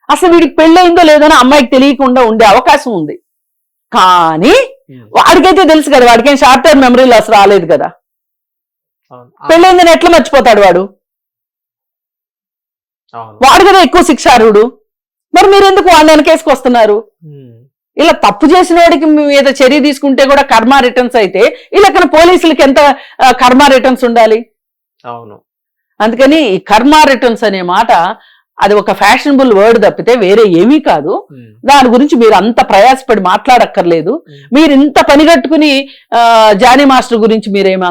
అసలు వీడికి పెళ్ళయిందో లేదని అమ్మాయికి తెలియకుండా ఉండే అవకాశం ఉంది. కానీ వాడికైతే తెలుసు కదా, వాడికేం షార్ట్ టర్మ్ మెమరీ లాస్ రాలేదు కదా. పెళ్ళైందని ఎట్లా మర్చిపోతాడు వాడు? వాడు కదా ఎక్కువ శిక్షార్హుడు. మరి మీరెందుకు వాడిని వెనకేసుకొస్తున్నారు? ఇలా తప్పు చేసిన వాడికి మీద చర్య తీసుకుంటే కూడా కర్మ రిటర్న్స్ అయితే ఇలా పోలీసులకి ఎంత కర్మ రిటర్న్స్ ఉండాలి? అవును. అందుకని ఈ కర్మ రిటర్న్స్ అనే మాట అది ఒక ఫ్యాషనబుల్ వర్డ్ తప్పితే వేరే ఏమీ కాదు. దాని గురించి మీరు అంత ప్రయాసపడి మాట్లాడక్కర్లేదు. మీరు ఇంత పని కట్టుకుని జానీ మాస్టర్ గురించి మీరేమి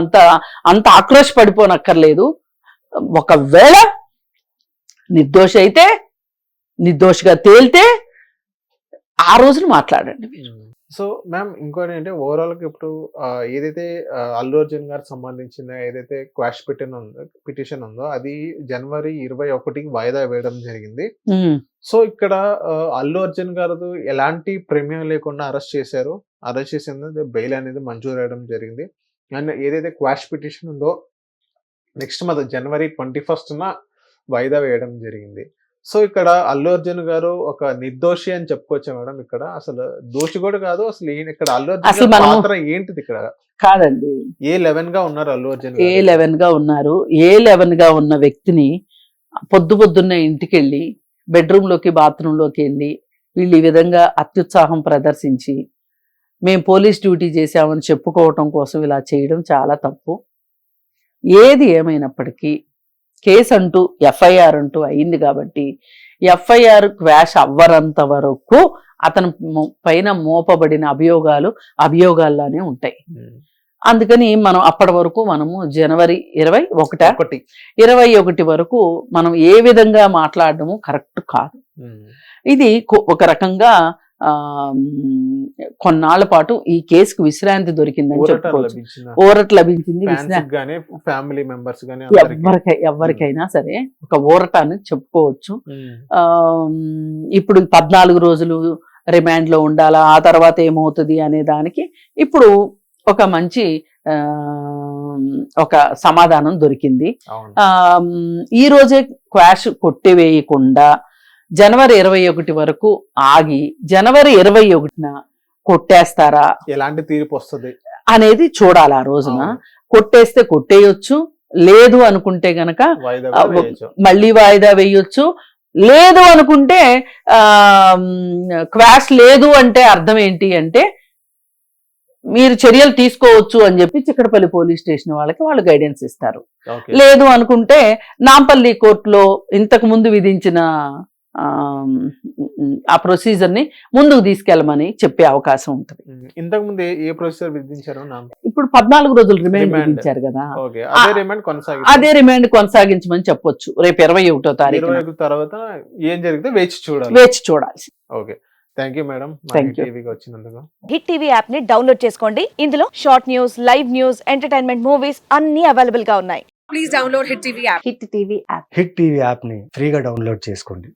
అంత ఆక్రోశ పడిపోనక్కర్లేదు. ఒకవేళ నిర్దోషి అయితే, నిర్దోషిగా తేలితే ఆ రోజున మాట్లాడండి మీరు. సో మ్యామ్ ఇంకోటి ఏంటంటే ఓవరాల్ గా ఇప్పుడు ఏదైతే అల్లు అర్జున్ గారికి సంబంధించిన ఏదైతే క్వాష్ పిటిషన్ ఉందో అది జనవరి 21కి వాయిదా వేయడం జరిగింది. ఉమ్. సో ఇక్కడ అల్లు అర్జున్ గారు ఎలాంటి ప్రమేయం లేకుండా అరెస్ట్ చేశారు. అరెస్ట్ చేసింది బెయిల్ అనేది మంజూరు అయ్యడం జరిగింది. అండ్ ఏదైతే క్వాష్ పిటిషన్ ఉందో నెక్స్ట్ మంత్ జనవరి 21న వాయిదా వేయడం జరిగింది. సో ఇక్కడ అల్లు అర్జున్ గారు ఒక నిర్దోషి అని చెప్పుకోవచ్చా మేడం? ఇక్కడ అసలు దోషి కూడా కాదు. అసలు ఈయన ఇక్కడ అల్లు అసలు అర్జున్ గారి మనము- పాత్ర ఏంటిది ఇక్కడ? కాదండి, A11 గా ఉన్నారు అల్లు అర్జున్ గారు. A11 గా ఉన్నారు. A11 గా ఉన్న వ్యక్తిని పొద్దున్నే ఇంటికి వెళ్ళి బెడ్రూమ్ లోకి బాత్రూమ్ లోకి వెళ్ళి వీళ్ళు ఈ విధంగా అత్యుత్సాహం ప్రదర్శించి మేము పోలీస్ డ్యూటీ చేశామని చెప్పుకోవటం కోసం ఇలా చేయడం చాలా తప్పు. ఏది ఏమైనప్పటికీ కేసు అంటూ ఎఫ్ఐఆర్ అంటూ అయింది కాబట్టి ఎఫ్ఐఆర్ క్వాష్ అవ్వరంత వరకు అతని పైన మోపబడిన అభియోగాల్లానే ఉంటాయి. అందుకని మనం అప్పటి వరకు మనము జనవరి 21 వరకు మనం ఏ విధంగా మాట్లాడడము కరెక్ట్ కాదు. ఇది ఒక రకంగా కొన్నాళ్ల పాటు ఈ కేసుకు విశ్రాంతి దొరికిందని చెప్పుకోవచ్చు. ఊరట లభించింది. ఫ్యామిలీ మెంబర్స్ ఎవరికైనా సరే ఒక ఊరట అని చెప్పుకోవచ్చు. ఇప్పుడు 14 రోజులు రిమాండ్ లో ఉండాలా, ఆ తర్వాత ఏమవుతుంది అనే దానికి ఇప్పుడు ఒక మంచి ఒక సమాధానం దొరికింది. ఈ రోజే క్వాష్ కొట్టివేయకుండా జనవరి 21 వరకు ఆగి జనవరి 21న కొట్టేస్తారా, ఎలాంటి తీర్పు వస్తుంది అనేది చూడాలి. ఆ రోజున కొట్టేస్తే కొట్టేయొచ్చు, లేదు అనుకుంటే గనక మళ్ళీ వాయిదా వేయొచ్చు. లేదు అనుకుంటే క్వాష్ లేదు అంటే అర్థం ఏంటి అంటే మీరు చర్యలు తీసుకోవచ్చు అని చెప్పి చిక్కడపల్లి పోలీస్ స్టేషన్ వాళ్ళు గైడెన్స్ ఇస్తారు. లేదు అనుకుంటే నాంపల్లి కోర్టులో ఇంతకు ముందు విధించిన ఆ ప్రొసీజర్ ని ముందుకు తీసుకెళ్ళమని చెప్పే అవకాశం ఉంటుంది. ఇంతకు ముందు ఏ ప్రొసీజర్ విధించారు? ఇప్పుడు 14 రోజులు రిమాండ్ విధించారు కదా, అదే రిమాండ్ కొనసాగించమని చెప్పొచ్చు. రేపు 21వ తారీఖు తర్వాత ఏం జరిగితే వేచి చూడాలి. ఓకే, థ్యాంక్ యూ మేడం టీవీకి వచ్చినందుకు. హిట్ టీవీ యాప్ ని డౌన్లోడ్ చేసుకోండి. ఇందులో short news, live news, entertainment movies అన్ని అవైలబుల్ గా ఉన్నాయి. Please download hit TV app. Hit TV app ని ఫ్రీగా డౌన్లోడ్ చేసుకోండి.